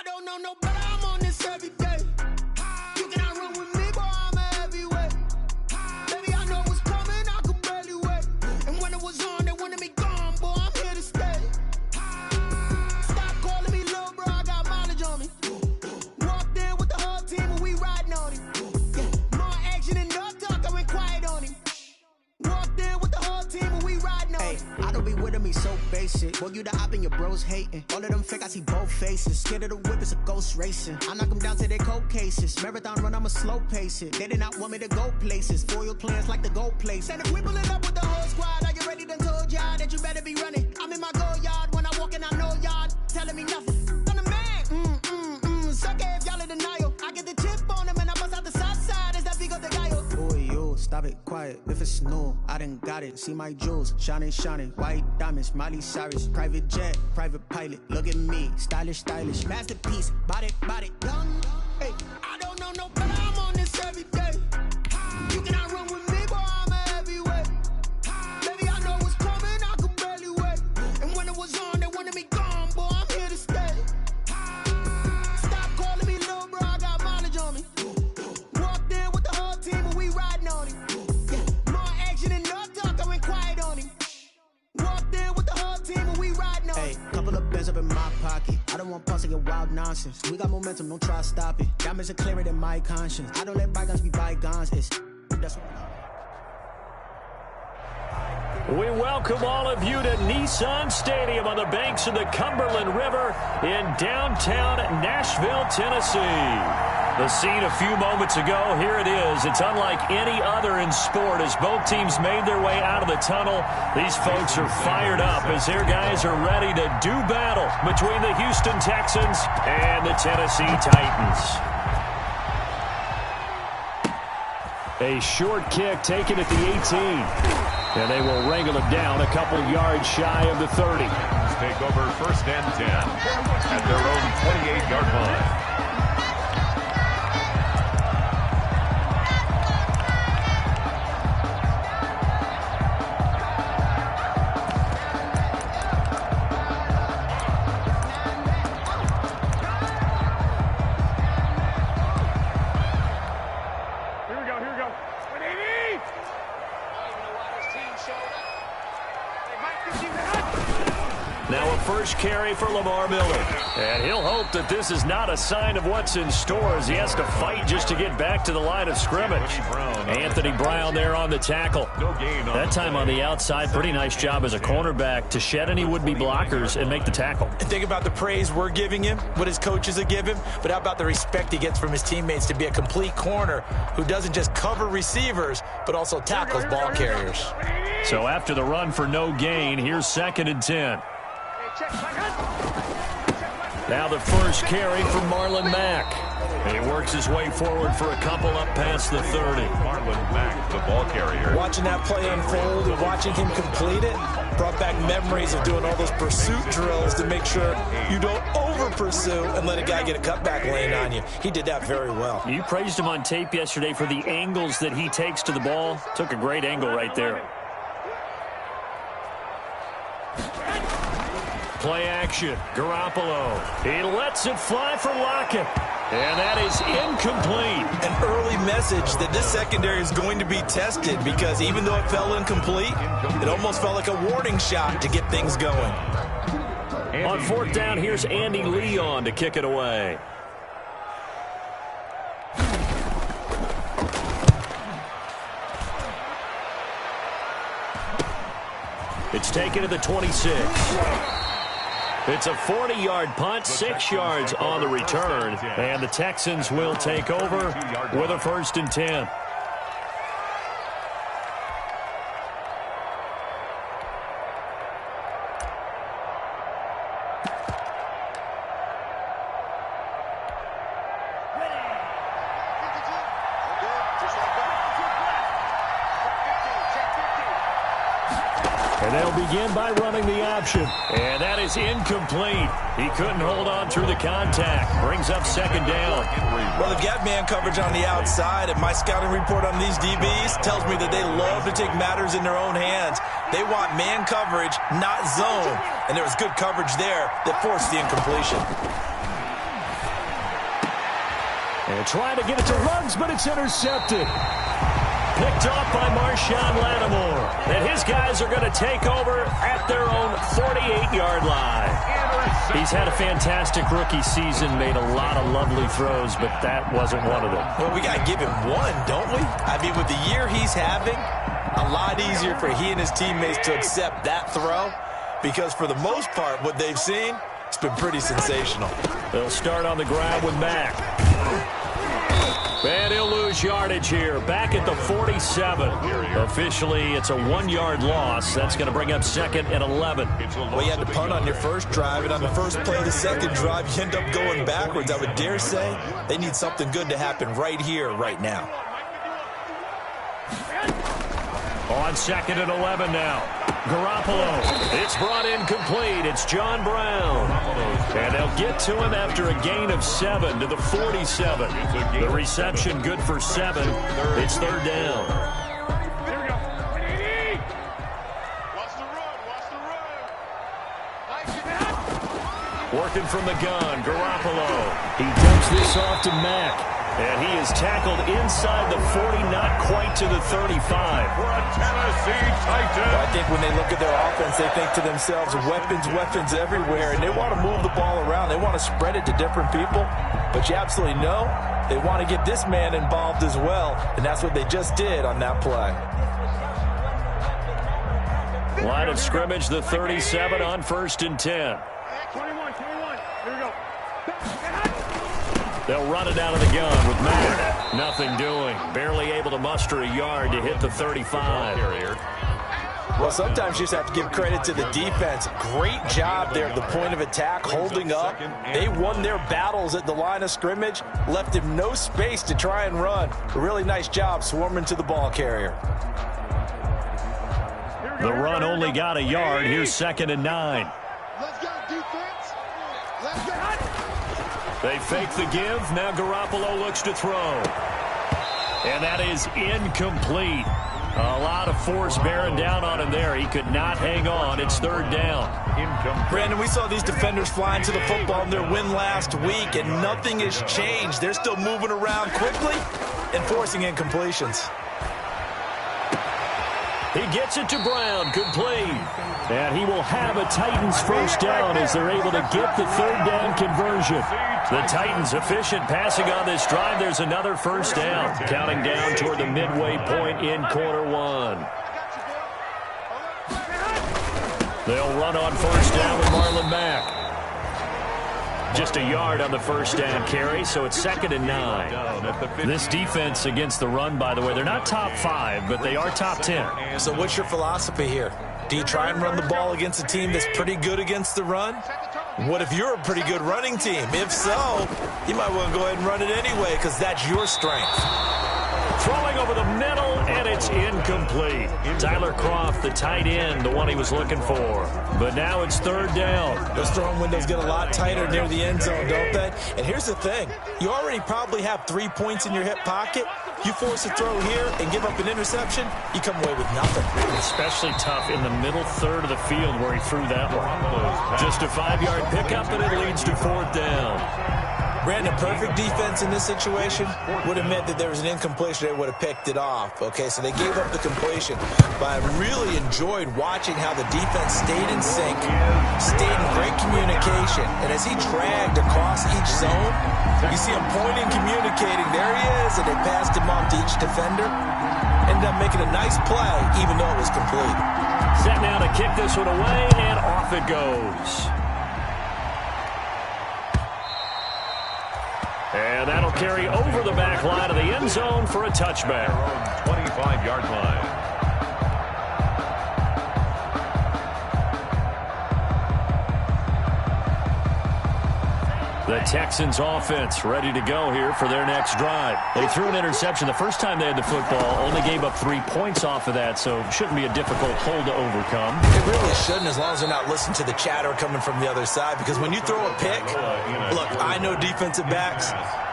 don't know no better, I'm on this every day. You cannot run with me, boy, I'm a heavyweight. Baby, I know what's coming, I could barely wait. And when it was on, they wanted me gone, boy, I'm here to stay. Stop calling me little bro, I got mileage on me. Walked in with the whole team and we riding on him. Yeah, more action and no talk, I went quiet on him. Walked in with the whole team and we riding on him. I don't be with him, he's so basic. Boy, you the op and your bros hating. All of them fake, I see both faces. Scared of the whip, it's a ghost racing. I knock them down to their cold cases. Marathon run, I'ma slow pace it. They did not want me to go places. Foil plans like the gold place. And if we pulling up with the whole squad, are you ready to told y'all that you better be running? I'm in my go yard, when I walk in, I know y'all telling me nothing. I'm the man, suck it if y'all in denial. I get the chip on them and I bust out the south side. Is that big of the guy? Boy, you, stop it, quiet. If it's new, I done got it. See my jewels, shining, shining. White diamonds, Miley Cyrus. Private jet, private pilot. Look at me, stylish, stylish. Masterpiece, body, young. Hey, I don't know no better, I'm on this every day. You cannot run with me, boy, I'm a heavyweight. Baby, I know what's coming, I could barely wait. And when it was on, they wanted me gone, boy, I'm here to stay. Stop calling me little bro, I got mileage on me. Walked in with the whole team and we riding on him. Yeah, more action and no talk, I went quiet on him. Walked in with the whole team and we riding on him. Hey, couple of bands up in my pocket. I don't want pulse to get wild nonsense. We got momentum, don't try to stop it. Diamonds are clearer than my conscience. I don't let bygones be bygones. That's what We welcome all of you to Nissan Stadium on the banks of the Cumberland River in downtown Nashville, Tennessee. The scene a few moments ago, here it is. It's unlike any other in sport as both teams made their way out of the tunnel. These folks are fired up as their guys are ready to do battle between the Houston Texans and the Tennessee Titans. A short kick taken at the 18. And they will wrangle it down a couple yards shy of the 30. Take over 1st and 10 at their own 28-yard line. Now a first carry for Lamar Miller. And he'll hope that this is not a sign of what's in store as he has to fight just to get back to the line of scrimmage. Anthony Brown there on the tackle. That time on the outside, pretty nice job as a cornerback to shed any would-be blockers and make the tackle. And think about the praise we're giving him, what his coaches have given him, but how about the respect he gets from his teammates to be a complete corner who doesn't just cover receivers, but also tackles ball carriers. So after the run for no gain, here's 2nd and 10. Now the first carry for Marlon Mack. He works his way forward for a couple up past the 30. Marlon Mack, the ball carrier. Watching that play unfold and watching him complete it brought back memories of doing all those pursuit drills to make sure you don't over-pursue and let a guy get a cutback lane on you. He did that very well. You praised him on tape yesterday for the angles that he takes to the ball. Took a great angle right there. Play action. Garoppolo. He lets it fly for Lockett. And that is incomplete. An early message that this secondary is going to be tested because even though it fell incomplete, it almost felt like a warning shot to get things going. On 4th down, here's Andy Leon to kick it away. It's taken to the 26. It's a 40-yard punt, 6 yards on the return, and the Texans will take over with a 1st and 10. And they'll begin by running the option. And that is incomplete. He couldn't hold on through the contact. Brings up 2nd down. Well, they've got man coverage on the outside, and my scouting report on these DBs tells me that they love to take matters in their own hands. They want man coverage, not zone. And there was good coverage there that forced the incompletion. And trying to get it to Ruggs, but it's intercepted. Picked off by Marshawn Lattimore. And his guys are going to take over at their own 48-yard line. He's had a fantastic rookie season, made a lot of lovely throws, but that wasn't one of them. Well, we got to give him one, don't we? I mean, with the year he's having, a lot easier for he and his teammates to accept that throw, because for the most part, what they've seen, it's been pretty sensational. They'll start on the ground with Mack. And he'll lose yardage here, back at the 47. Officially, it's a 1-yard loss. That's going to bring up 2nd and 11. Well, you had to punt on your first drive, and on the first play of the second drive, you end up going backwards. I would dare say they need something good to happen right here, right now. On 2nd and 11 now. Garoppolo. It's brought in complete. It's John Brown. And they'll get to him after a gain of 7 to the 47. The reception good for 7. It's 3rd down. Here we go. Watch the run. Working from the gun. Garoppolo. He dumps this off to Mack. And he is tackled inside the 40, not quite to the 35. For a Tennessee Titan. Well, I think when they look at their offense, they think to themselves, weapons everywhere, and they want to move the ball around. They want to spread it to different people, but you absolutely know they want to get this man involved as well, and that's what they just did on that play. Line of scrimmage, the 37 on 1st and 10. 21. Here we go. They'll run it out of the gun with Mack. Nothing doing. Barely able to muster a yard to hit the 35. Well, sometimes you just have to give credit to the defense. Great job there at the point of attack, holding up. They won their battles at the line of scrimmage, left him no space to try and run. A really nice job swarming to the ball carrier. The run only got a yard. Here's 2nd and 9. Let's go, defense. Let's go. They fake the give. Now Garoppolo looks to throw. And that is incomplete. A lot of force bearing down on him there. He could not hang on. It's 3rd down. Brandon, we saw these defenders flying to the football in their win last week, and nothing has changed. They're still moving around quickly and forcing incompletions. He gets it to Brown, complete. And he will have a Titans first down as they're able to get the 3rd down conversion. The Titans efficient passing on this drive. There's another first down. Counting down toward the midway point in quarter 1. They'll run on first down with Marlon Mack. Just a yard on the first down carry, so it's 2nd and 9. This defense against the run, by the way, they're not top 5, but they are top 10. So what's your philosophy here? Do you try and run the ball against a team that's pretty good against the run? What if you're a pretty good running team? If so, you might want to go ahead and run it anyway because that's your strength. Throwing over the middle, and it's incomplete. Tyler Kroft, the tight end, the one he was looking for. But now it's 3rd down. Those throwing windows get a lot tighter near the end zone, don't they? And here's the thing. You already probably have 3 points in your hip pocket. You force a throw here and give up an interception, you come away with nothing. Especially tough in the middle third of the field where he threw that one. Just a 5-yard pickup, and it leads to 4th down. Brandon, perfect defense in this situation would have meant that there was an incompletion. They would have picked it off. Okay, so they gave up the completion. But I really enjoyed watching how the defense stayed in sync, stayed in great communication. And as he dragged across each zone, you see him pointing, communicating. There he is, and they passed him off to each defender. Ended up making a nice play, even though it was complete. Set now to kick this one away, and off it goes. And that'll carry over the back line of the end zone for a touchback. 25-yard line. The Texans offense ready to go here for their next drive. They threw an interception the first time they had the football, only gave up 3 points off of that, so it shouldn't be a difficult hole to overcome. It really shouldn't, as long as they're not listening to the chatter coming from the other side, because when you throw a pick, look, I know defensive backs,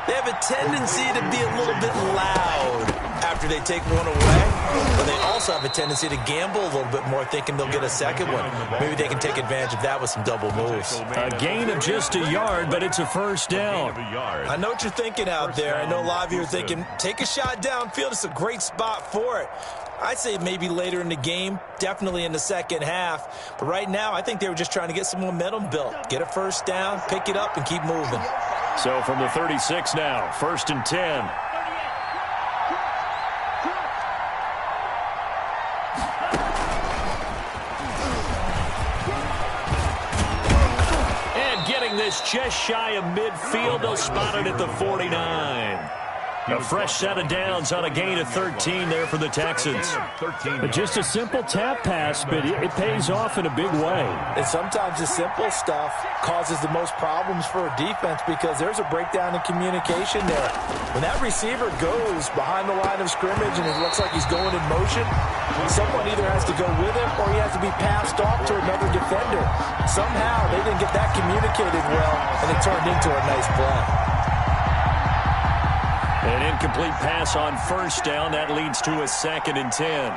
They have a tendency to be a little bit loud after they take one away, but they also have a tendency to gamble a little bit more, thinking they'll get a second one. Maybe they can take advantage of that with some double moves. A gain of just a yard, but it's a first down. I know what you're thinking out there. I know a lot of you are thinking, take a shot downfield. It's a great spot for it. I'd say maybe later in the game, definitely in the second half. But right now, I think they were just trying to get some momentum built. Get a first down, pick it up, and keep moving. So from the 36 now, 1st and 10. And getting this just shy of midfield, they'll spot it at the 49. A fresh set of downs on a gain of 13 there for the Texans. But just a simple tap pass, but it pays off in a big way. And sometimes the simple stuff causes the most problems for a defense because there's a breakdown in communication there. When that receiver goes behind the line of scrimmage and it looks like he's going in motion, someone either has to go with him or he has to be passed off to another defender. Somehow they didn't get that communicated well, and it turned into a nice play. An incomplete pass on first down. That leads to a 2nd and 10.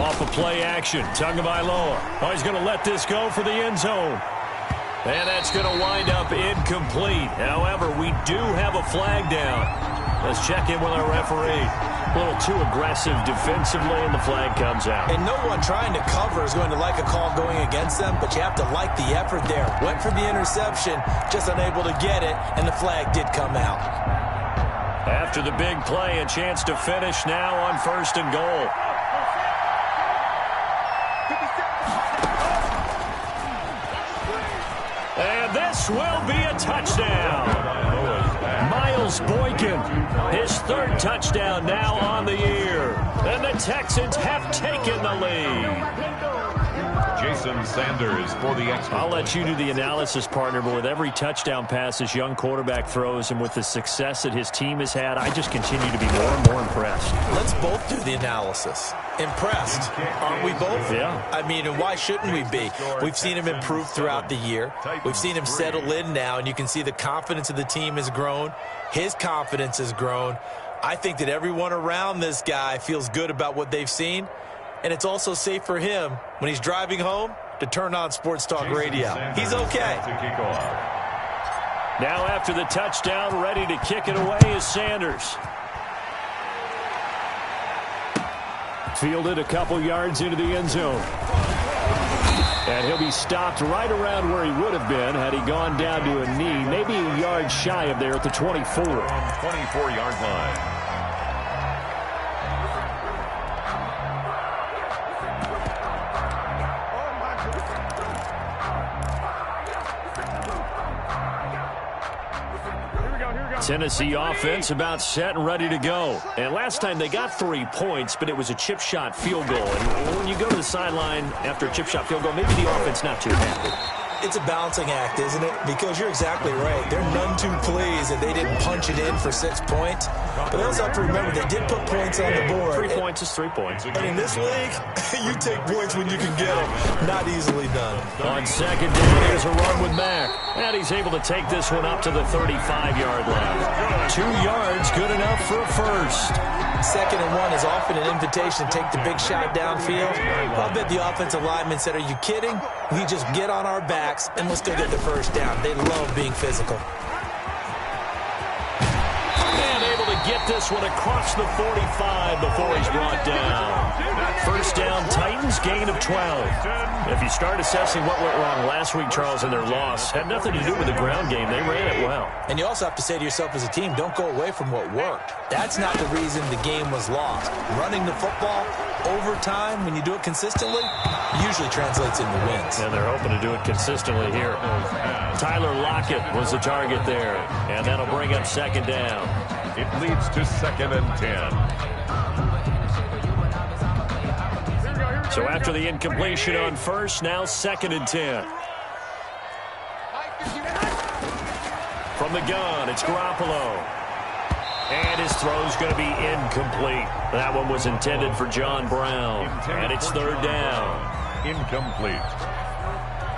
Off of play action. Tagovailoa. Oh, he's going to let this go for the end zone. And that's going to wind up incomplete. However, we do have a flag down. Let's check in with our referee. A little too aggressive defensively, and the flag comes out. And no one trying to cover is going to like a call going against them, but you have to like the effort there. Went for the interception, just unable to get it, and the flag did come out. After the big play, a chance to finish now on 1st and goal. And this will be a touchdown. Miles Boykin, his 3rd touchdown now on the year. And the Texans have taken the lead. Jason Sanders for the extra. I'll let you do the analysis, partner, but with every touchdown pass this young quarterback throws and with the success that his team has had, I just continue to be more and more impressed. Let's both do the analysis. Impressed, aren't we both? Yeah. I mean, and why shouldn't we be? We've seen him improve throughout the year. We've seen him settle in now, and you can see the confidence of the team has grown. His confidence has grown. I think that everyone around this guy feels good about what they've seen, and it's also safe for him when he's driving home to turn on Sports Talk Radio. He's okay. Now after the touchdown, ready to kick it away is Sanders. Fielded a couple yards into the end zone. And he'll be stopped right around where he would have been had he gone down to a knee, maybe a yard shy of there at the 24. 24-yard line. Tennessee offense about set and ready to go. And last time they got 3 points, but it was a chip shot field goal. And when you go to the sideline after a chip shot field goal, maybe the offense not too happy. It's a balancing act, isn't it? Because you're exactly right. They're none too pleased that they didn't punch it in for 6 points. But they also have to remember they did put points on the board. 3 points is 3 points. And in this league, you take points when you can get them. Not easily done. On 2nd down, here's a run with Mack. And he's able to take this one up to the 35-yard line. 2 yards, good enough for a first. 2nd and 1 is often an invitation to take the big shot downfield. I'll bet the offensive lineman said, are you kidding? We just get on our backs and let's go get the first down. They love being physical. And able to get this one across the 45 before he's brought down. First down, Titans, gain of 12. If you start assessing what went wrong last week, Charles, in their loss, had nothing to do with the ground game. They ran it well. And you also have to say to yourself as a team, don't go away from what worked. That's not the reason the game was lost. Running the football over time, when you do it consistently, usually translates into wins. And they're hoping to do it consistently here. Tyler Lockett was the target there, and that'll bring up 2nd down. It leads to 2nd and 10. So after the incompletion on first, now 2nd and 10. From the gun, it's Garoppolo. And his throw's going to be incomplete. That one was intended for John Brown. And it's 3rd down. Incomplete.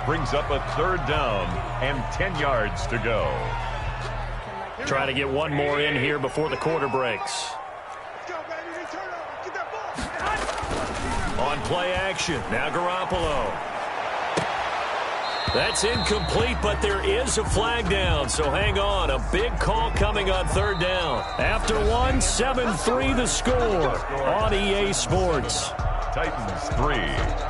Brings up a 3rd down and 10 yards to go. Try to get one more in here before the quarter breaks. On play action, now Garoppolo. That's incomplete, but there is a flag down, so hang on. A big call coming on third down. After one, 7-3 the score on EA Sports. Titans 3.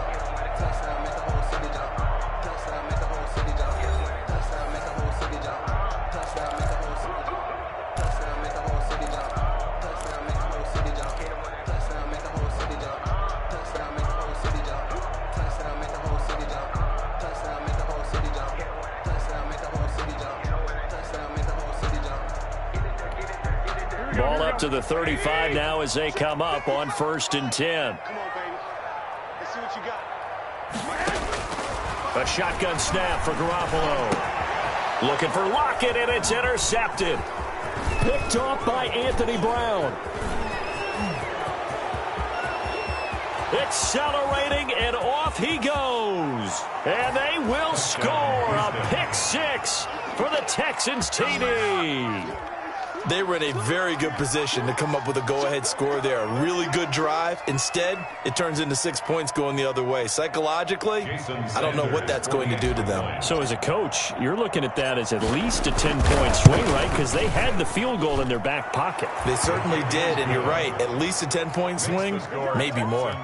Ball up to the 35 now as they come up on 1st and 10. Come on, baby. Let's see what you got. A shotgun snap for Garoppolo. Looking for Lockett, and it's intercepted. Picked off by Anthony Brown. Accelerating, and off he goes. And they will score a pick six for the Texans TD. They were in a very good position to come up with a go-ahead score there. A really good drive. Instead, it turns into 6 points going the other way. Psychologically, I don't know what that's going to do to them. So as a coach, you're looking at that as at least a 10-point swing, right? Because they had the field goal in their back pocket. They certainly did, and you're right. At least a 10-point swing, maybe more.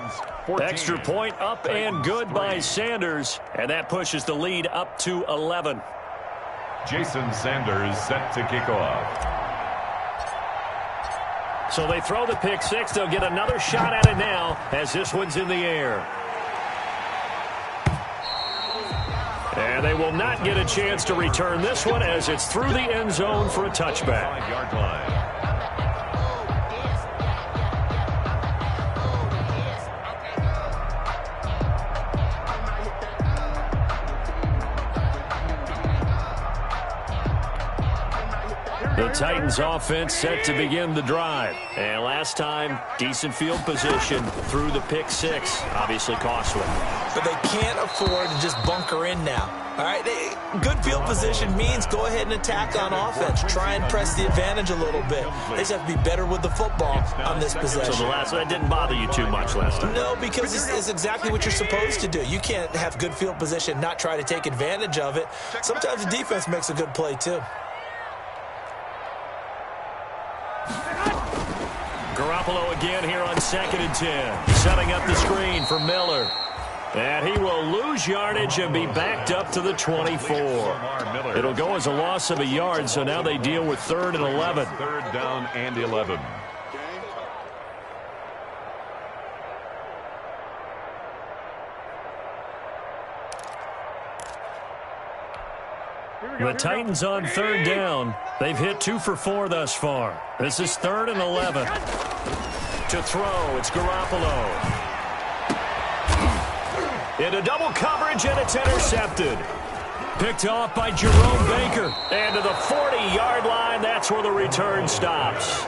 Extra point up and good by Sanders, and that pushes the lead up to 11. Jason Sanders set to kick off. So they throw the pick six. They'll get another shot at it now as this one's in the air. And they will not get a chance to return this one as it's through the end zone for a touchback. 5-yard line. The Titans offense set to begin the drive. And last time, decent field position through the pick six. Obviously costly. But they can't afford to just bunker in now. All right, good field position means go ahead and attack on offense. Try and press the advantage a little bit. They just have to be better with the football on this possession. So that didn't bother you too much last time? No, because it's exactly what you're supposed to do. You can't have good field position, not try to take advantage of it. Sometimes the defense makes a good play, too. Garoppolo again here on 2nd and 10. Setting up the screen for Miller. And he will lose yardage and be backed up to the 24. It'll go as a loss of a yard, so now they deal with 3rd and 11. 3rd down and 11. The Titans on 3rd down. They've hit 2 for 4 thus far. This is 3rd and 11. To throw, it's Garoppolo. Into double coverage, and it's intercepted. Picked off by Jerome Baker. And to the 40-yard line, that's where the return stops.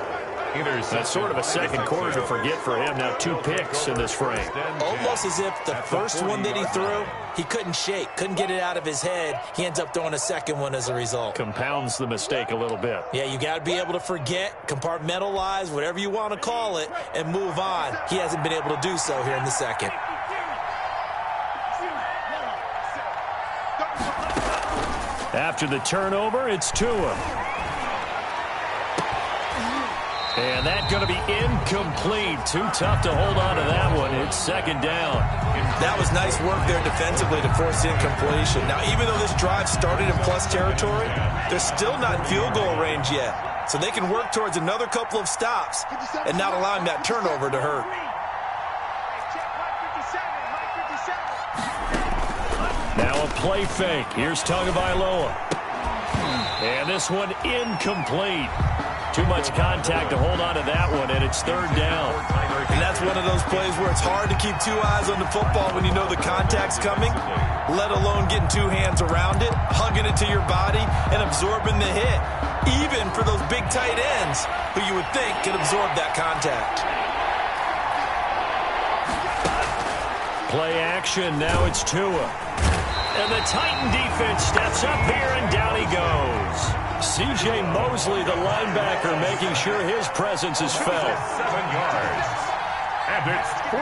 That's sort of a second quarter to forget for him. Now 2 picks in this frame. Almost as if the first one that he threw, he couldn't shake, couldn't get it out of his head. He ends up throwing a second one as a result. Compounds the mistake a little bit. Yeah, you got to be able to forget, compartmentalize, whatever you want to call it, and move on. He hasn't been able to do so here in the second. After the turnover, it's Tua. And that's going to be incomplete. Too tough to hold on to that one. It's 2nd down. That was nice work there defensively to force the incompletion. Now, even though this drive started in plus territory, they're still not in field goal range yet. So they can work towards another couple of stops and not allowing that turnover to hurt. Now a play fake. Here's Tagovailoa. And this one incomplete. Too much contact to hold on to that one, and it's 3rd down. And that's one of those plays where it's hard to keep 2 eyes on the football when you know the contact's coming, let alone getting 2 hands around it, hugging it to your body, and absorbing the hit, even for those big tight ends who you would think could absorb that contact. Play action. Now it's Tua. And the Titan defense steps up here, and down he goes. C.J. C.J. Mosley, the linebacker, making sure his presence is felt. 7 yards. And it's 3.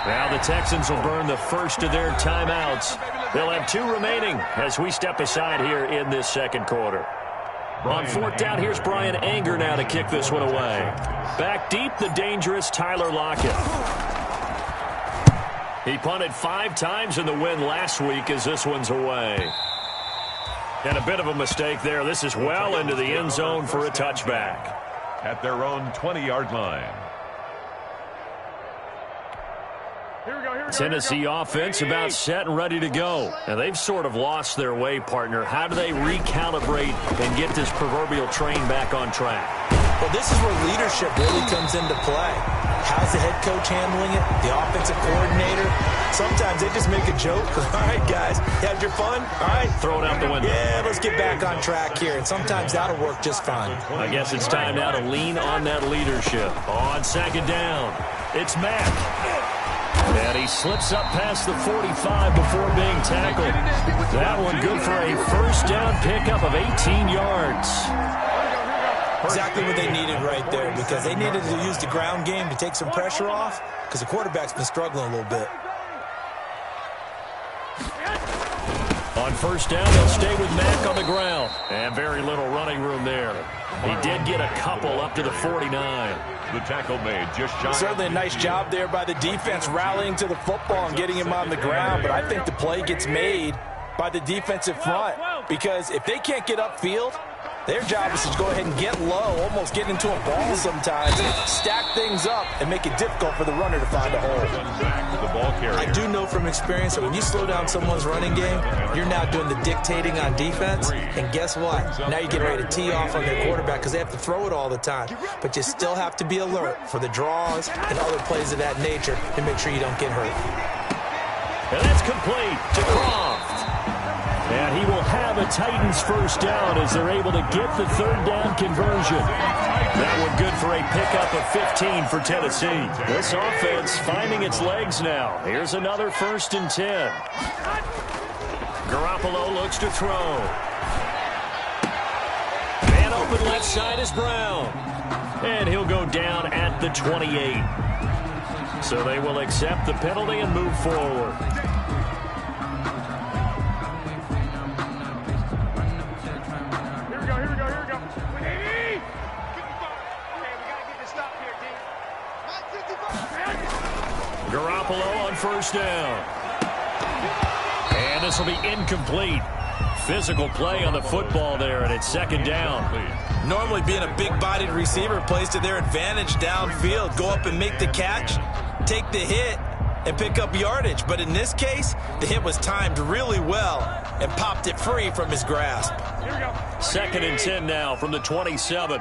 Now the Texans will burn the first of their timeouts. They'll have 2 remaining as we step aside here in this second quarter. On 4th down, here's Brian Anger now to kick this one away. Back deep, the dangerous Tyler Lockett. He punted 5 times in the win last week as this one's away. And a bit of a mistake there. This is well into the end zone for a touchback. At their own 20-yard line. Tennessee offense about set and ready to go. And they've sort of lost their way, partner. How do they recalibrate and get this proverbial train back on track? Well, this is where leadership really comes into play. How's the head coach handling it? The offensive coordinator? Sometimes they just make a joke. All right, guys, you had your fun? All right. Throw it out the window. Yeah, let's get back on track here. And sometimes that'll work just fine. I guess it's time now to lean on that leadership. On 2nd down, it's Mack. And he slips up past the 45 before being tackled. That one good for a first down pickup of 18 yards. Exactly what they needed right there, because they needed to use the ground game to take some pressure off, because the quarterback's been struggling a little bit. On 1st down, they'll stay with Mack on the ground. And very little running room there. He did get a couple up to the 49. The tackle made just shy. Certainly a nice job there by the defense rallying to the football and getting him on the ground, but I think the play gets made by the defensive front, because if they can't get upfield, their job is to go ahead and get low, almost get into a ball sometimes, stack things up, and make it difficult for the runner to find a hole. The ball carrier. I do know from experience that when you slow down someone's running game, you're now doing the dictating on defense, and guess what? Now you're getting ready to tee off on their quarterback because they have to throw it all the time. But you still have to be alert for the draws and other plays of that nature to make sure you don't get hurt. And that's complete to Croft. And he will have a Titans first down as they're able to get the 3rd down conversion. That one good for a pickup of 15 for Tennessee. This offense finding its legs now. Here's another 1st and 10. Garoppolo looks to throw. Man open left side is Brown. And he'll go down at the 28. So they will accept the penalty and move forward. Garoppolo on 1st down. And this will be incomplete. Physical play on the football there, and it's 2nd down. Normally being a big-bodied receiver plays to their advantage downfield. Go up and make the catch, take the hit, and pick up yardage. But in this case, the hit was timed really well and popped it free from his grasp. 2nd and 10 now from the 27.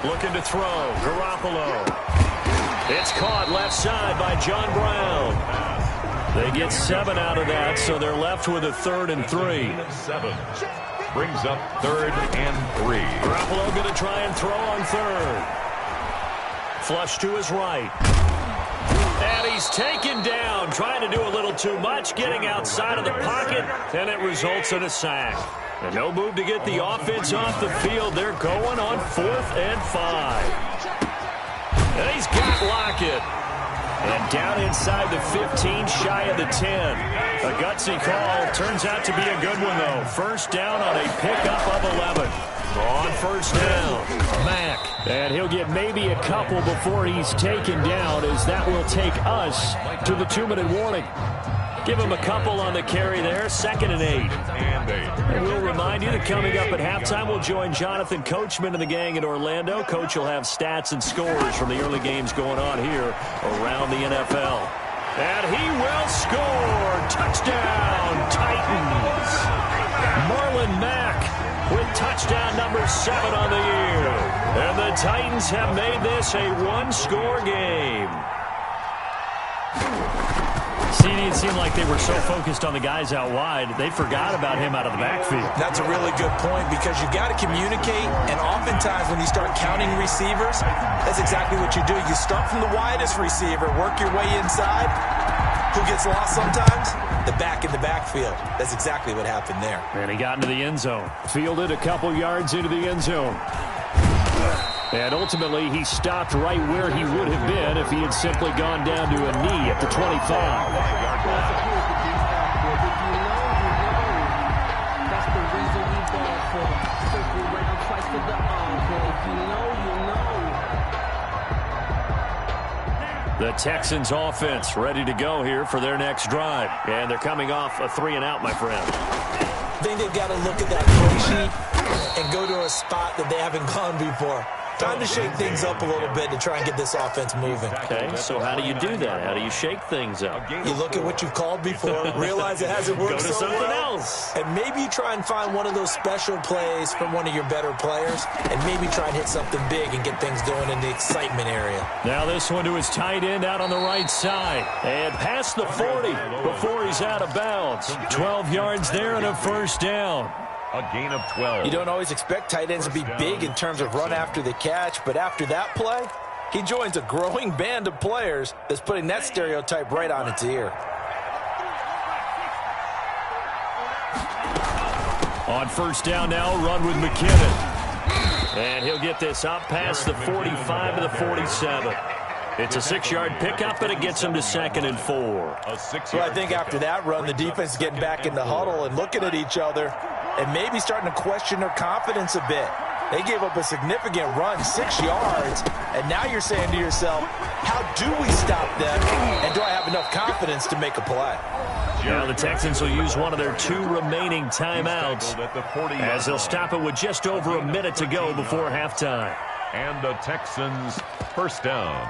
Looking to throw. Garoppolo. It's caught left side by John Brown. They get 7 out of that, so they're left with a 3rd and 3. 7 brings up 3rd and 3. Garoppolo going to try and throw on 3rd. Flush to his right. And he's taken down, trying to do a little too much, getting outside of the pocket, and it results in a sack. And no move to get the offense off the field. They're going on 4th and 5. And he's got Lockett. And down inside the 15, shy of the 10. A gutsy call. Turns out to be a good one, though. 1st down on a pickup of 11. On 1st down, Mack. And he'll get maybe a couple before he's taken down, as that will take us to the 2-minute warning. Give him a couple on the carry there. 2nd and 8. And we'll remind you that coming up at halftime, we'll join Jonathan Coachman and the gang in Orlando. Coach will have stats and scores from the early games going on here around the NFL. And he will score. Touchdown, Titans. Marlon Mack with touchdown number 7 on the year. And the Titans have made this a 1-score game. See, it seemed like they were so focused on the guys out wide, they forgot about him out of the backfield. That's a really good point, because you've got to communicate, and oftentimes when you start counting receivers, that's exactly what you do. You start from the widest receiver, work your way inside, Who gets lost sometimes? The back in the backfield. That's exactly what happened there. And he got into the end zone. Fielded a couple yards into the end zone. And ultimately, he stopped right where he would have been if he had simply gone down to a knee at the 25. The Texans offense ready to go here for their next drive. And they're coming off a 3-and-out, my friend. I think they've got to look at that play sheet and go to a spot that they haven't gone before. Time to shake things up a little bit to try and get this offense moving. Okay, so how do you do that? How do you shake things up? You look at what you've called before, realize it hasn't worked Go to so something well, else. and maybe you try and find one of those special plays from one of your better players, and maybe try and hit something big and get things going in the excitement area. Now this one to his tight end out on the right side. And past the 40 before he's out of bounds. 12 yards there and a first down. A gain of 12. You don't always expect tight ends to be big in terms of run after the catch, but after that play, he joins a growing band of players that's putting that stereotype right on its ear. On first down now, run with McKinnon. And he'll get this up past the 45 to the 47. It's a 6-yard pickup, and it gets him to 2nd and 4. Well, I think after that run, the defense is getting back in the huddle and looking at each other and maybe starting to question their confidence a bit. They gave up a significant run, 6 yards, and now you're saying to yourself, how do we stop them, and do I have enough confidence to make a play? Now the Texans will use one of their 2 remaining timeouts as they'll stop it with just over a minute to go before halftime. And the Texans first down.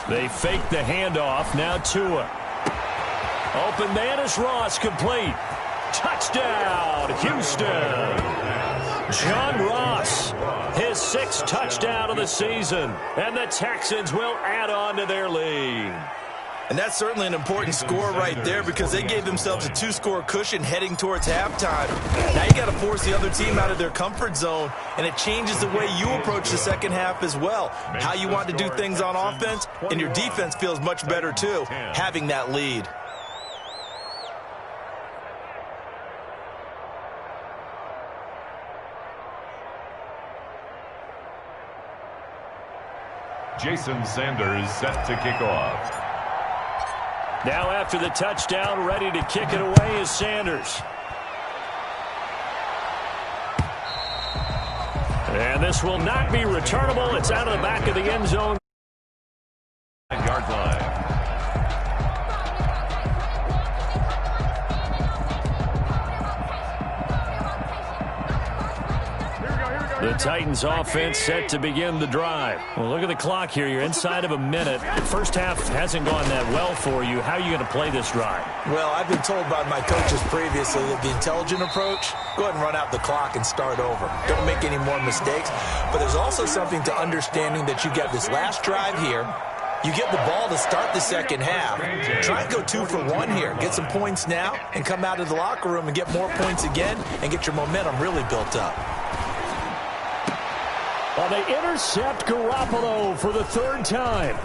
They fake the handoff. Now Tua. Open man is Ross, complete. Touchdown, Houston. John Ross, his 6th touchdown of the season. And the Texans will add on to their lead. And that's certainly an important score right there because they gave themselves a 2-score cushion heading towards halftime. Now you got to force the other team out of their comfort zone, and it changes the way you approach the second half as well. How you want to do things on offense, and your defense feels much better too, having that lead. Jason Sanders set to kick off. Now after the touchdown, ready to kick it away is Sanders. And this will not be returnable. It's out of the back of the end zone. 9-yard line. The Titans offense set to begin the drive. Well, look at the clock here. You're inside of a minute. The first half hasn't gone that well for you. How are you going to play this drive? Well, I've been told by my coaches previously that the intelligent approach, go ahead and run out the clock and start over. Don't make any more mistakes. But there's also something to understanding that you got this last drive here. You get the ball to start the second half. Try and go 2 for 1 here. Get some points now and come out of the locker room and get more points again and get your momentum really built up. Well, they intercept Garoppolo for the 3rd time.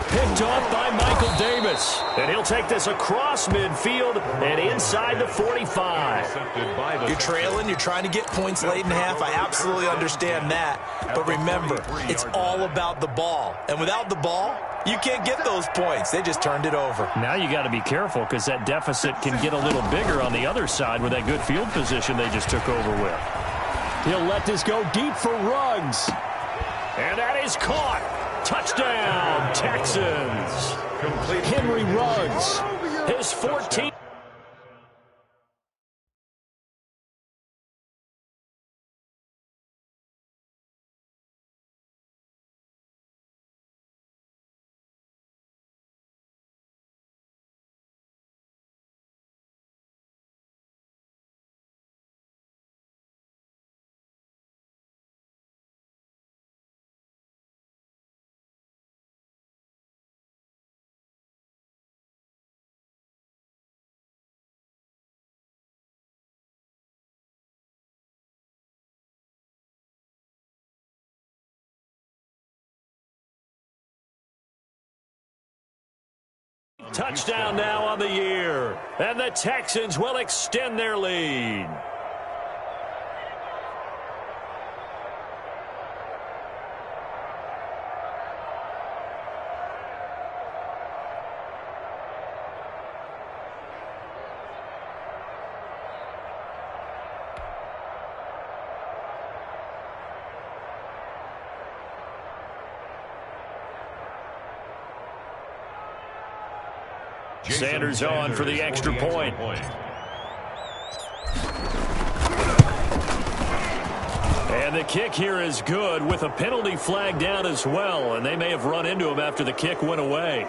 Picked off by Michael Davis. And he'll take this across midfield and inside the 45. You're trailing. You're trying to get points late in half. I absolutely understand that. But remember, it's all about the ball. And without the ball, you can't get those points. They just turned it over. Now you got to be careful because that deficit can get a little bigger on the other side with that good field position they just took over with. He'll let this go deep for Ruggs. And that is caught. Touchdown, Texans. Henry Ruggs, his 14th. touchdown now on the year. And the Texans will extend their lead. Sanders on for the extra point. And the kick here is good with a penalty flag down as well. And they may have run into him after the kick went away.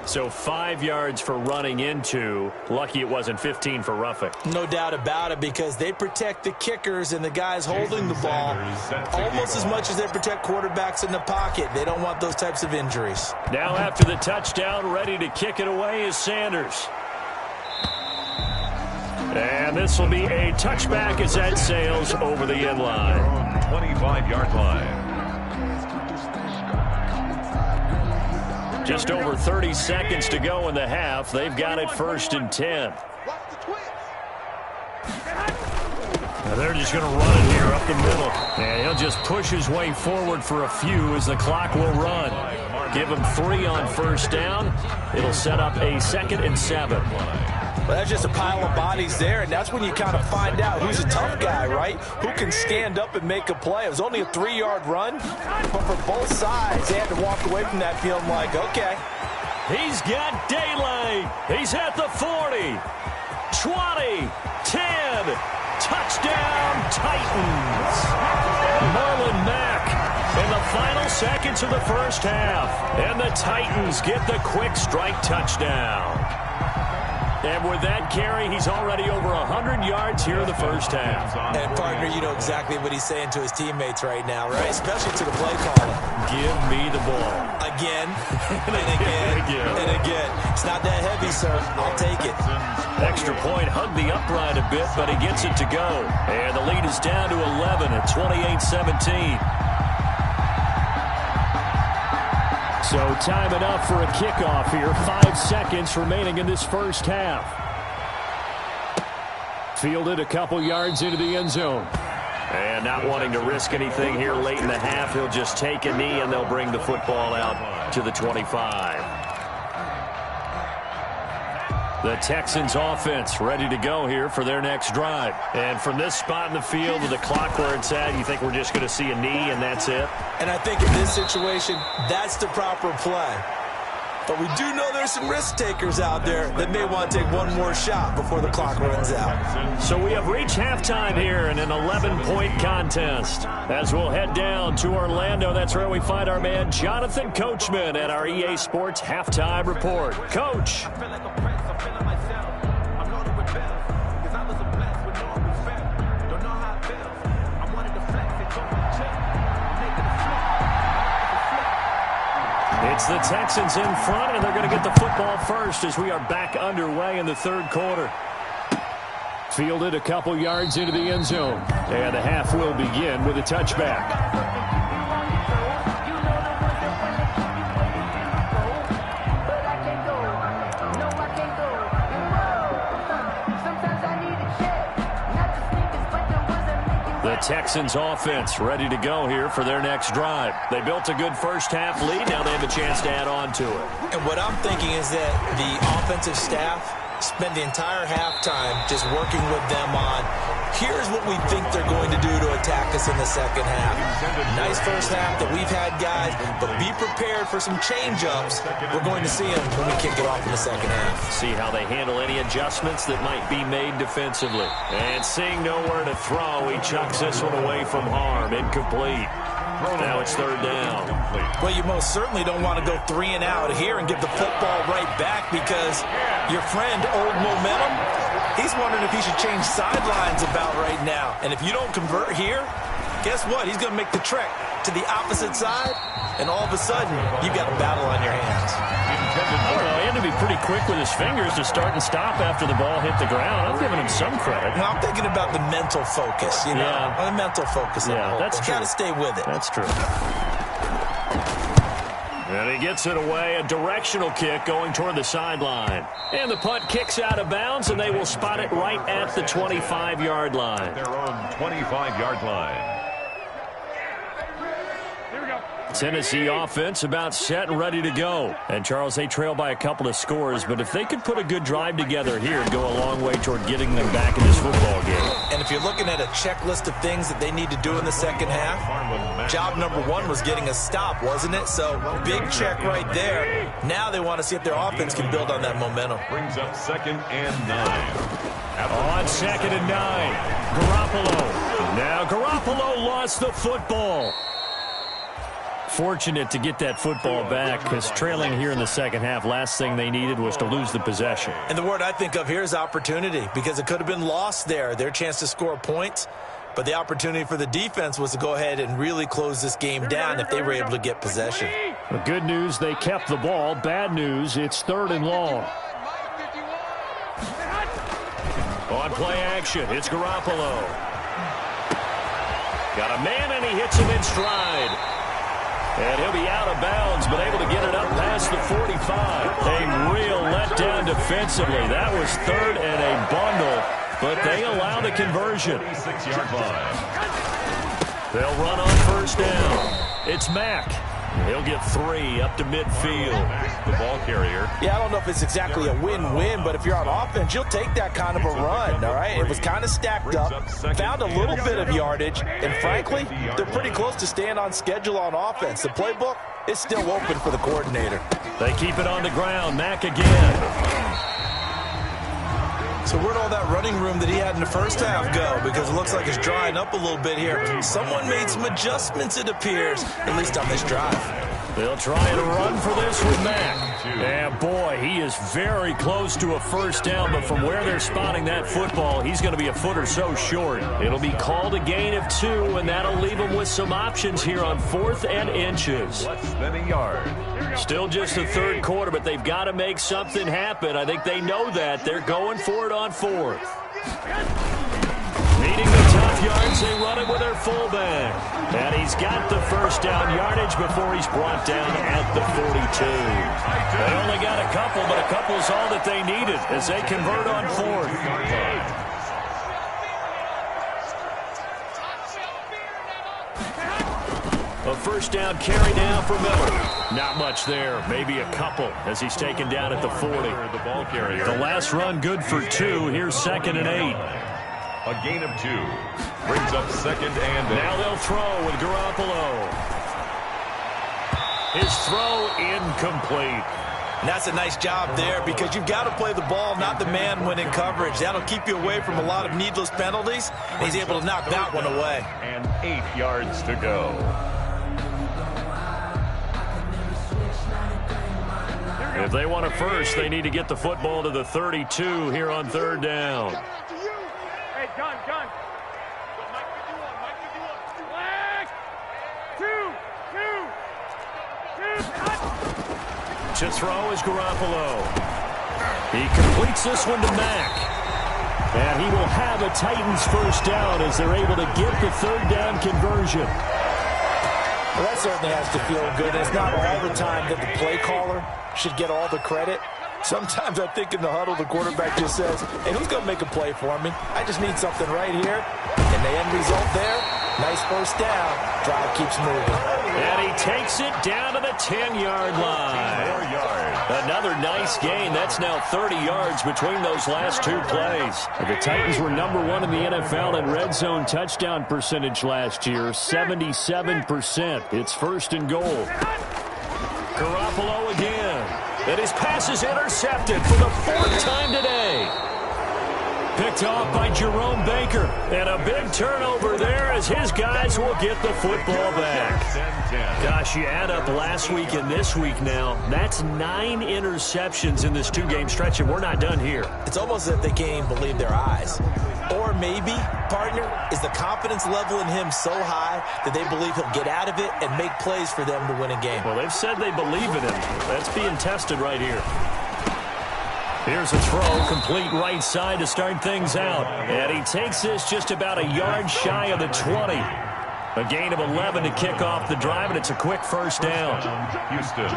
So 5 yards for running into. Lucky it wasn't 15 for roughing. No doubt about it, because they protect the kickers and the guys holding the ball almost as much as they protect quarterbacks in the pocket. They don't want those types of injuries. Now after the touchdown, ready to kick it away is Sanders. And this will be a touchback as that sails over the end line. 25-yard line. Just over 30 seconds to go in the half. They've got it 1st and 10. Now they're just going to run it here up the middle. And he'll just push his way forward for a few as the clock will run. Give him 3 on 1st down. It'll set up a 2nd and 7. Well, that's just a pile of bodies there, and that's when you kind of find out who's a tough guy, right? Who can stand up and make a play. It was only a 3-yard run, but for both sides, they had to walk away from that feeling like, okay. He's got daylight. He's at the 40, 20, 10. Touchdown, Titans. Marlon Mack in the final seconds of the first half. And the Titans get the quick strike touchdown. And with that carry, he's already over 100 yards here in the first half. And, partner, you know exactly what he's saying to his teammates right now, right? Especially to the play caller. Give me the ball. Again, and again, and again. It's not that heavy, sir. I'll take it. Extra point, hugged the upright a bit, but he gets it to go. And the lead is down to 11 at 28-17. So time enough for a kickoff here. 5 seconds remaining in this first half. Fielded a couple yards into the end zone. And not wanting to risk anything here late in the half, he'll just take a knee and they'll bring the football out to the 25. The Texans offense ready to go here for their next drive. And from this spot in the field with the clock where it's at, you think we're just going to see a knee and that's it? And I think in this situation, that's the proper play. But we do know there's some risk takers out there that may want to take one more shot before the clock runs out. So we have reached halftime here in an 11-point contest. As we'll head down to Orlando, that's where we find our man Jonathan Coachman at our EA Sports Halftime Report. Coach. It's the Texans in front, and they're going to get the football first as we are back underway in the third quarter. Fielded a couple yards into the end zone. And the half will begin with a touchback. The Texans offense ready to go here for their next drive. They built a good first half lead. Now they have a chance to add on to it. And what I'm thinking is that the offensive staff spend the entire halftime just working with them on, here's what we think they're going to do to attack us in the second half. Nice first half that we've had, guys, but be prepared for some change-ups. We're going to see them when we kick it off in the second half. See how they handle any adjustments that might be made defensively. And seeing nowhere to throw, he chucks this one away from harm. Incomplete. Now it's third down. Well, you most certainly don't want to go 3 and out here and give the football right back, because your friend, Old Momentum, he's wondering if he should change sidelines about right now. And if you don't convert here, guess what? He's going to make the trek to the opposite side, and all of a sudden, you've got a battle on your hands. I don't know. He had to be pretty quick with his fingers to start and stop after the ball hit the ground. I'm giving him some credit. Well, I'm thinking about the mental focus, you know. Yeah. The mental focus. Yeah, that's true. Got to stay with it. That's true. And he gets it away, a directional kick going toward the sideline. And the punt kicks out of bounds, and they will spot it right at the 25-yard line. Their own 25-yard line. Tennessee offense about set and ready to go. And, Charles, they trail by a couple of scores, but if they could put a good drive together here, it'd go a long way toward getting them back in this football game. And if you're looking at a checklist of things that they need to do in the second half, job number one was getting a stop, wasn't it? So, big check right there. Now they want to see if their offense can build on that momentum. Brings up 2nd and 9. On 2nd and 9, Garoppolo. Now Garoppolo lost the football. Fortunate to get that football back because trailing here in the second half, last thing they needed was to lose the possession. And the word I think of here is opportunity, because it could have been lost there. Their chance to score points, but the opportunity for the defense was to go ahead and really close this game down if they were able to get possession. The good news, they kept the ball. Bad news, it's 3rd and long. On play action, it's Garoppolo. Got a man, and he hits him in stride. And he'll be out of bounds, but able to get it up past the 45. A real letdown defensively. That was 3rd and a bundle, but they allow the conversion. 6-yard line. They'll run on 1st down. It's Mack. He'll get 3 up to midfield. The ball carrier. Yeah, I don't know if it's exactly a win-win, but if you're on offense, you'll take that kind of a run, all right? It was kind of stacked up, found a little bit of yardage, and frankly, they're pretty close to staying on schedule on offense. The playbook is still open for the coordinator. They keep it on the ground. Mack again. So where'd all that running room that he had in the first half go? Because it looks like it's drying up a little bit here. Someone made some adjustments, it appears, at least on this drive. They'll try and run for this with Mack. And boy, he is very close to a 1st down, but from where they're spotting that football, he's going to be a foot or so short. It'll be called a gain of 2, and that'll leave him with some options here on 4th and inches. Less than a yard. Still just the 3rd quarter, but they've got to make something happen. I think they know that. They're going for it on 4th. Needing the tough yards, they run it with their fullback. And he's got the 1st down yardage before he's brought down at the 42. They only got a couple, but a couple is all that they needed as they convert on 4th. A 1st down carry down for Miller. Not much there. Maybe a couple as he's taken down at the 40. The ball carrier. The last run good for 2. Here's 2nd and 8. A gain of 2. Brings up 2nd and 8. Now they'll throw with Garoppolo. His throw incomplete. And that's a nice job there because you've got to play the ball, not the man when in coverage. That'll keep you away from a lot of needless penalties. And he's able to knock that one away. And 8 yards to go. If they want a 1st, they need to get the football to the 32 here on 3rd down. Hey, gun. Mike 51. Flag. 2. To throw is Garoppolo. He completes this one to Mack. And he will have a Titans 1st down as they're able to get the 3rd down conversion. Well, that certainly has to feel good. It's not all the time that the play caller should get all the credit. Sometimes I think in the huddle, the quarterback just says, hey, who's going to make a play for me? I just need something right here. And the end result there, nice 1st down. Drive keeps moving. And he takes it down to the 10-yard line. 4 yards. Another nice gain. That's now 30 yards between those last 2 plays. The Titans were number 1 in the NFL in red zone touchdown percentage last year, 77%. It's 1st and goal. Garoppolo again. And his pass is intercepted for the 4th time today. Picked off by Jerome Baker. And a big turnover there as his guys will get the football back. Gosh, you add up last week and this week now. That's 9 interceptions in this 2-game stretch, and we're not done here. It's almost as if they can't even believe their eyes. Or maybe, partner, is the confidence level in him so high that they believe he'll get out of it and make plays for them to win a game. Well, they've said they believe in him. That's being tested right here. Here's a throw, complete right side to start things out. And he takes this just about a yard shy of the 20. A gain of 11 to kick off the drive, and it's a quick first down. Houston.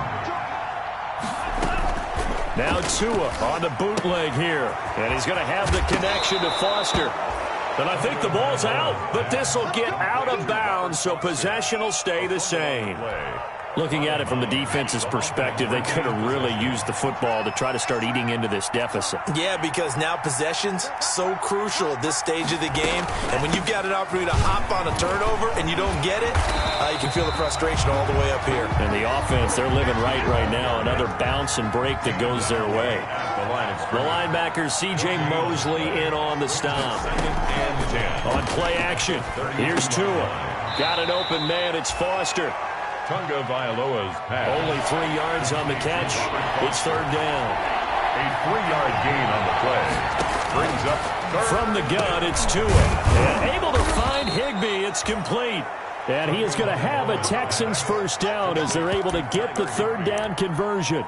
Now Tua on the bootleg here, and he's going to have the connection to Foster. And I think the ball's out, but this will get out of bounds, so possession will stay the same. Looking at it from the defense's perspective, they could have really used the football to try to start eating into this deficit. Yeah, because now possession's so crucial at this stage of the game. And when you've got an opportunity to hop on a turnover and you don't get it, you can feel the frustration all the way up here. And the offense, they're living right now. Another bounce and break that goes their way. The linebacker, C.J. Mosley, in on the stop. On play action, here's Tua. Got an open man, it's Foster. Tunga Vailoa's pass. Only 3 yards on the catch. It's third down. A 3-yard gain on the play. Brings up third. From the gun, it's Tua. And able to find Higbee. It's complete. And he is going to have a Texans first down as they're able to get the third down conversion.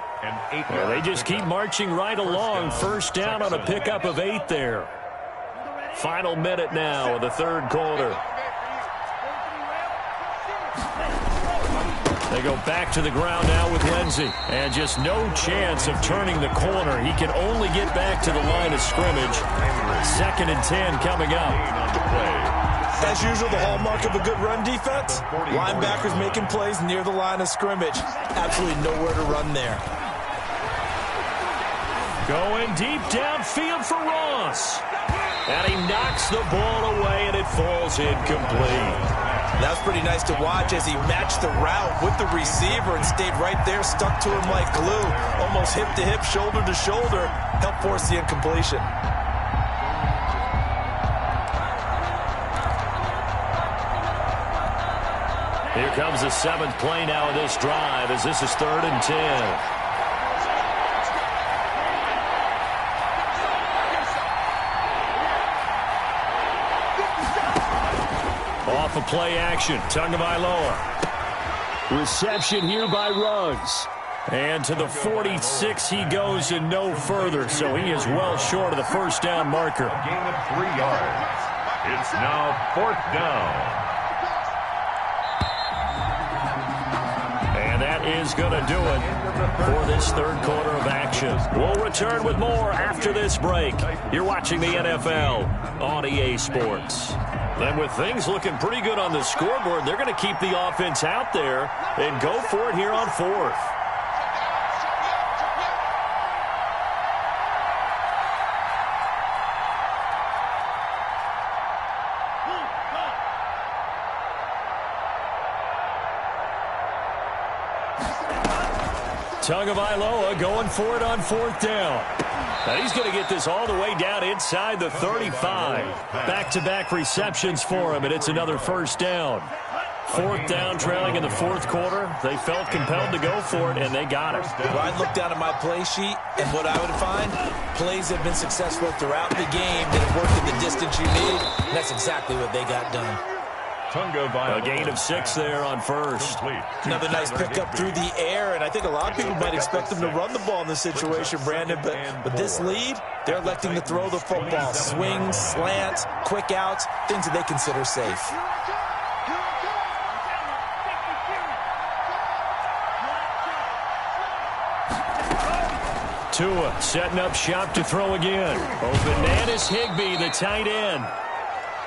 Well, they just keep marching right along. First down on a pickup of 8 there. Final minute now of the third quarter. They go back to the ground now with Lindsey. And just no chance of turning the corner. He can only get back to the line of scrimmage. 2nd and 10 coming up. As usual, the hallmark of a good run defense, linebackers making plays near the line of scrimmage. Absolutely nowhere to run there. Going deep downfield for Ross. And he knocks the ball away, and it falls incomplete. That was pretty nice to watch as he matched the route with the receiver and stayed right there, stuck to him like glue. Almost hip to hip, shoulder to shoulder, helped force the incompletion. Here comes the 7th play now of this drive as this is 3rd and 10. Off of play action, Tagovailoa. Reception here by Ruggs. And to the 46 he goes and no further, so he is well short of the first down marker. A gain of 3 yards. It's now 4th down. And that is going to do it for this third quarter of action. We'll return with more after this break. You're watching the NFL on EA Sports. And with things looking pretty good on the scoreboard, they're going to keep the offense out there and go for it here on 4th. Tagovailoa going for it on 4th down. Now he's going to get this all the way down inside the 35. Back-to-back receptions for him, and it's another first down. 4th down, trailing in the 4th quarter. They felt compelled to go for it, and they got it. Well, I'd look down at my play sheet, and what I would find, plays have been successful throughout the game that have worked in the distance you need, and that's exactly what they got done. A gain of 6 there on first. Another nice pickup through the air, and I think a lot of people might expect them to run the ball in this situation, Brandon, but with this lead, they're electing to throw the football. Swings, slants, quick outs, things that they consider safe. Tua setting up shop to throw again. Open man is Higbee, the tight end.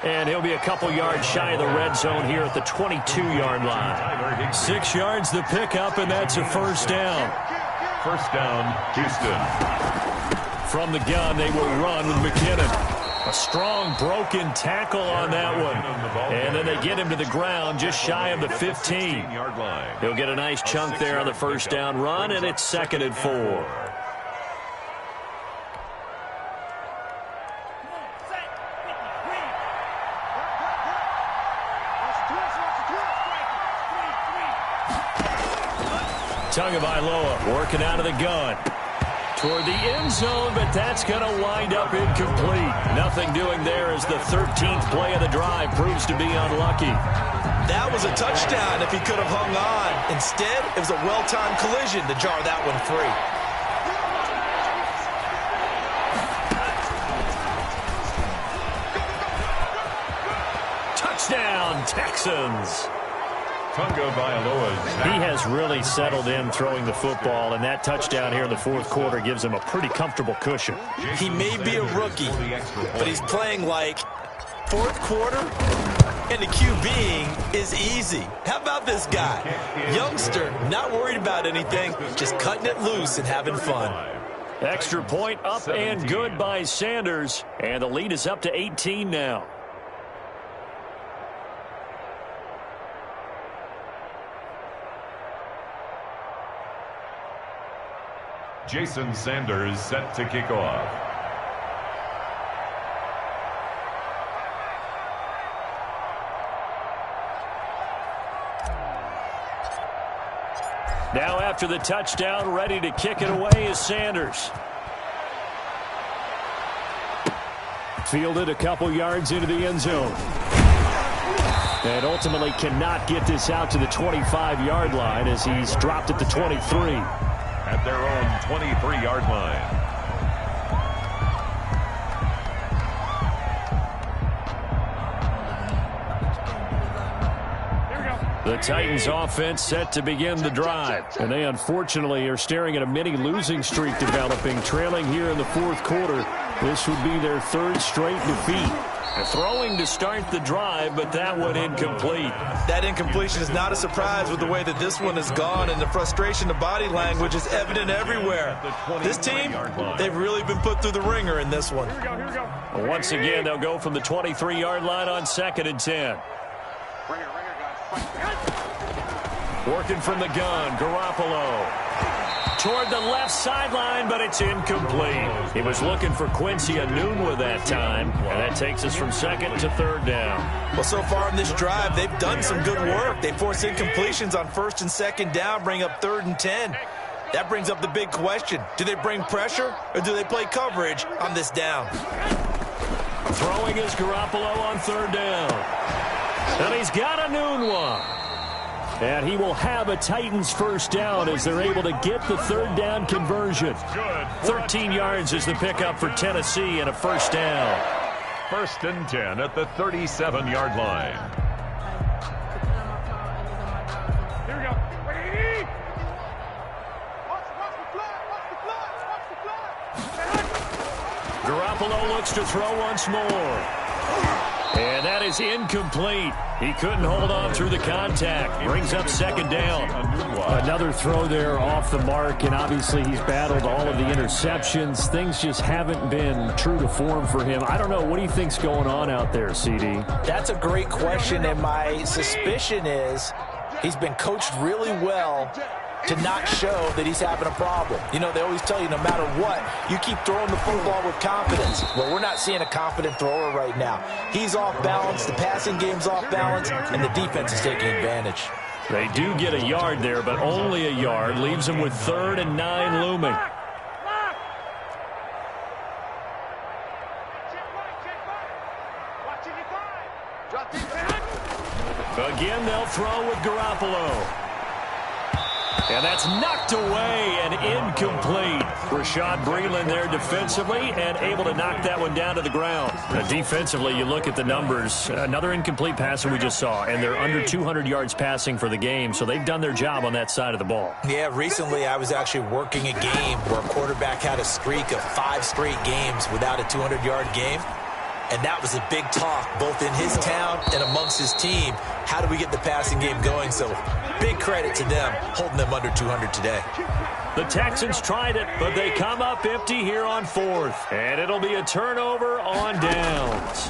And he'll be a couple yards shy of the red zone here at the 22-yard line. 6 yards the pickup, and that's a first down. First down, Houston. From the gun, they will run with McKinnon. A strong broken tackle on that one. And then they get him to the ground just shy of the 15. He'll get a nice chunk there on the first down run, and it's 2nd and 4. Tagovailoa working out of the gun toward the end zone, but that's going to wind up incomplete. Nothing doing there as the 13th play of the drive proves to be unlucky. That was a touchdown if he could have hung on. Instead, it was a well-timed collision to jar that one free. Touchdown, Texans. He has really settled in throwing the football, and that touchdown here in the fourth quarter gives him a pretty comfortable cushion. He may be a rookie, but he's playing like fourth quarter, and the QBing is easy. How about this guy? Youngster, not worried about anything, just cutting it loose and having fun. Extra point up and good by Sanders, and the lead is up to 18 now. Jason Sanders set to kick off. Now after the touchdown, ready to kick it away is Sanders. Fielded a couple yards into the end zone. And ultimately cannot get this out to the 25-yard line as he's dropped at the 23. At their own 23-yard line. The Titans offense set to begin the drive. And they unfortunately are staring at a mini losing streak developing, trailing here in the fourth quarter. This would be their third straight defeat. Throwing to start the drive, but that one incomplete. That incompletion is not a surprise with the way that this one has gone, and the frustration, the body language is evident everywhere. This team, they've really been put through the ringer in this one. Once again, they'll go from the 23-yard line on 2nd and 10. Working from the gun, Garoppolo. Toward the left sideline, but it's incomplete. He was looking for Quincy Enunwa that time, and that takes us from 2nd to 3rd down. Well, so far in this drive, they've done some good work. They force incompletions on 1st and 2nd down, bring up 3rd and 10. That brings up the big question. Do they bring pressure, or do they play coverage on this down? Throwing is Garoppolo on 3rd down. And he's got Enunwa. And he will have a Titans first down as they're able to get the 3rd down conversion. 13 yards is the pickup for Tennessee and a first down. 1st and 10 at the 37-yard line. Here we go. Ready? Garoppolo looks to throw once more. And that is incomplete. He couldn't hold on through the contact. Brings up 2nd down. Another throw there off the mark, and obviously he's battled all of the interceptions. Things just haven't been true to form for him. I don't know. What do you think's going on out there, CD? That's a great question, and my suspicion is he's been coached really well to not show that he's having a problem. You know, they always tell you no matter what, you keep throwing the football with confidence. Well, we're not seeing a confident thrower right now. He's off balance, the passing game's off balance, and the defense is taking advantage. They do get a yard there, but only a yard. Leaves them with 3rd and 9 looming. Again, they'll throw with Garoppolo. And that's knocked away and incomplete. Rashad Breeland there defensively and able to knock that one down to the ground. Defensively, you look at the numbers. Another incomplete pass that we just saw, and they're under 200 yards passing for the game, so they've done their job on that side of the ball. Yeah, recently I was actually working a game where a quarterback had a streak of 5 straight games without a 200-yard game. And that was a big talk, both in his town and amongst his team. How do we get the passing game going? So big credit to them, holding them under 200 today. The Texans tried it, but they come up empty here on 4th. And it'll be a turnover on downs.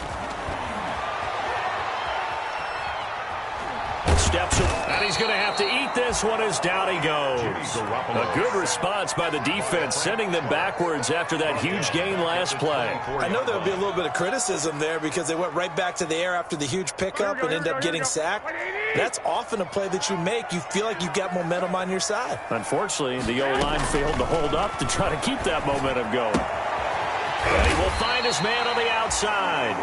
Steps up, and he's going to have to eat this one as down he goes. A good response by the defense, sending them backwards after that huge gain last play. I know there'll be a little bit of criticism there because they went right back to the air after the huge pickup and ended up getting sacked. That's often a play that you make. You feel like you've got momentum on your side. Unfortunately, the O-line failed to hold up to try to keep that momentum going. And he will find his man on the outside.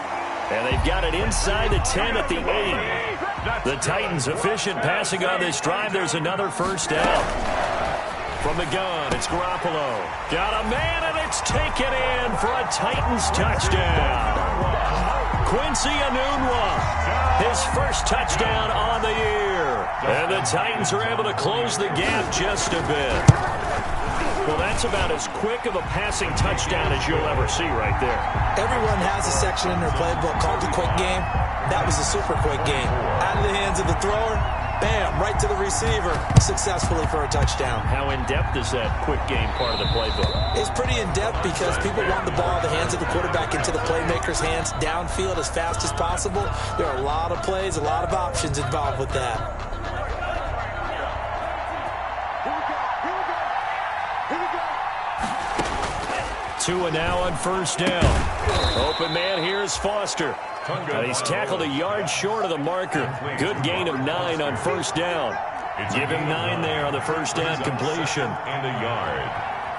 And they've got it inside the 10 at the 8. The Titans efficient passing on this drive. There's another first down. From the gun, it's Garoppolo. Got a man, and it's taken in for a Titans touchdown. Quincy Enunwa, his first touchdown on the year. And the Titans are able to close the gap just a bit. Well, that's about as quick of a passing touchdown as you'll ever see right there. Everyone has a section in their playbook called the quick game. That was a super quick game. Out of the hands of the thrower, bam, right to the receiver, successfully for a touchdown. How in-depth is that quick game part of the playbook? It's pretty in-depth because people want the ball in the hands of the quarterback into the playmaker's hands, downfield as fast as possible. There are a lot of plays, a lot of options involved with that. Tua now on first down. Open man here is Foster. He's tackled a yard short of the marker. Good gain of 9 on first down. Give him 9 there on the first down completion. And a yard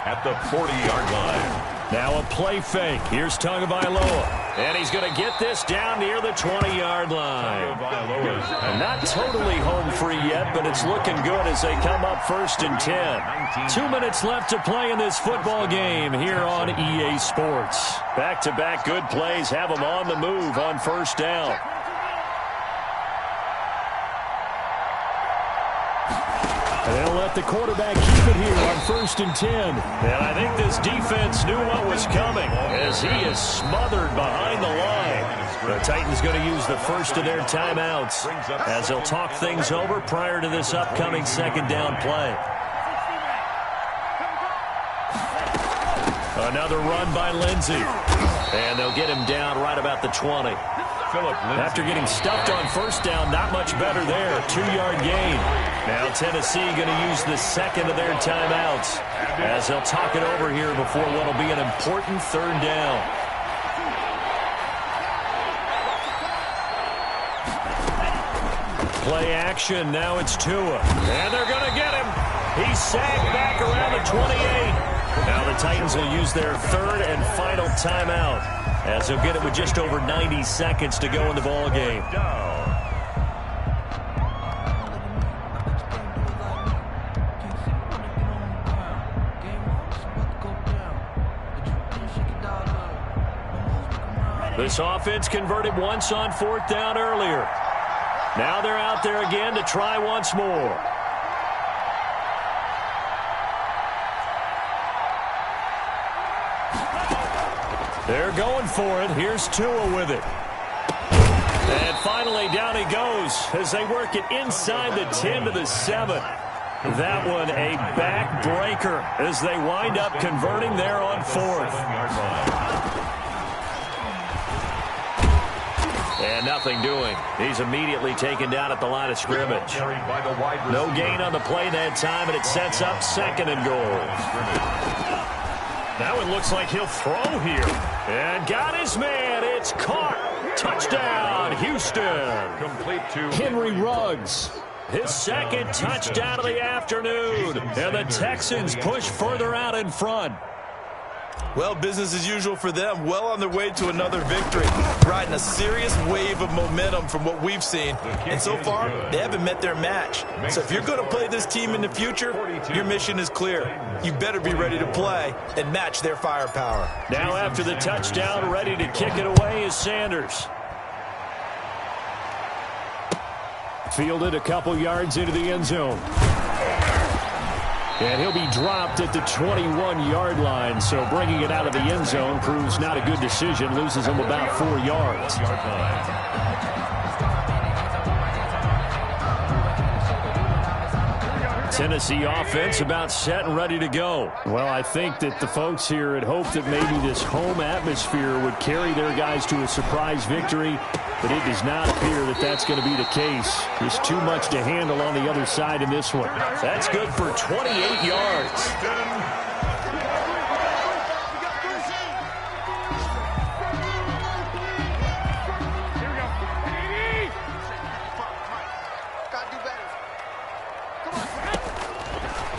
at the 40-yard line. Now a play fake. Here's Tagovailoa. And he's going to get this down near the 20-yard line. Not totally home free yet, but it's looking good as they come up first and 10. 2 minutes left to play in this football game here on EA Sports. Back-to-back good plays have them on the move on first down. They'll let the quarterback keep it here on first and 10. And I think this defense knew what was coming as he is smothered behind the line. The Titans going to use the first of their timeouts as they'll talk things over prior to this upcoming second down play. Another run by Lindsey. And they'll get him down right about the 20. After getting stuffed on first down, not much better there. 2-yard gain. Now Tennessee going to use the second of their timeouts as they'll talk it over here before what will be an important third down. Play action. Now it's Tua. And they're going to get him. He's sagged back around the 28. Now the Titans will use their third and final timeout as they'll get it with just over 90 seconds to go in the ball game. This offense converted once on fourth down earlier. Now they're out there again to try once more. They're going for it. Here's Tua with it. And finally down he goes as they work it inside the 10 to the 7. That one a backbreaker as they wind up converting there on fourth. And nothing doing. He's immediately taken down at the line of scrimmage. No gain on the play that time, and it sets up second and goal. Now it looks like he'll throw here. And got his man. It's caught. Touchdown, Houston. Complete to Henry Ruggs. His second touchdown of the afternoon. And the Texans push further out in front. Well, business as usual for them. Well on their way to another victory. Riding a serious wave of momentum from what we've seen. And so far, they haven't met their match. So if you're going to play this team in the future, your mission is clear. You better be ready to play and match their firepower. Now after the touchdown, ready to kick it away is Sanders. Fielded a couple yards into the end zone. And he'll be dropped at the 21-yard line, so bringing it out of the end zone proves not a good decision. Loses him about 4 yards. Tennessee offense about set and ready to go. Well, I think that the folks here had hoped that maybe this home atmosphere would carry their guys to a surprise victory, but it does not appear that that's going to be the case. There's too much to handle on the other side in this one. That's good for 28 yards.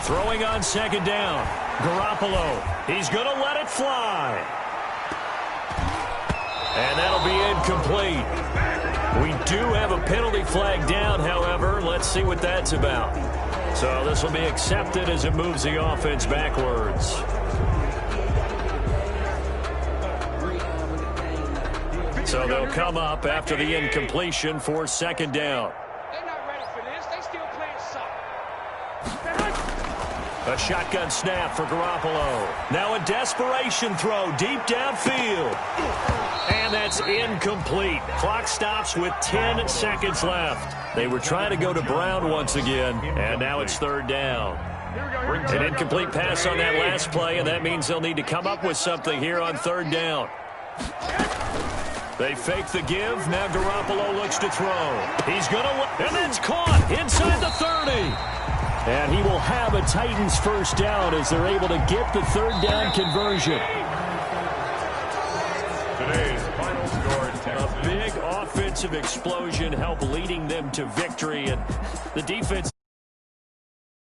Throwing on second down. Garoppolo. He's going to let it fly. And that'll be incomplete. We do have a penalty flag down, however. Let's see what that's about. So this will be accepted as it moves the offense backwards. So So they'll come up after the incompletion for second down. They're not ready for this. They still playing soft. A shotgun snap for Garoppolo. Now a desperation throw deep downfield. And that's incomplete. Clock stops with 10 seconds left. They were trying to go to Brown once again, and now it's third down. An incomplete pass on that last play, and that means they'll need to come up with something here on third down. They fake the give. Now Garoppolo looks to throw. He's going to win, and that's caught inside the 30. And he will have a Titans first down as they're able to get the third down conversion. Today's final score, Texas. A big offensive explosion helped leading them to victory, and the defense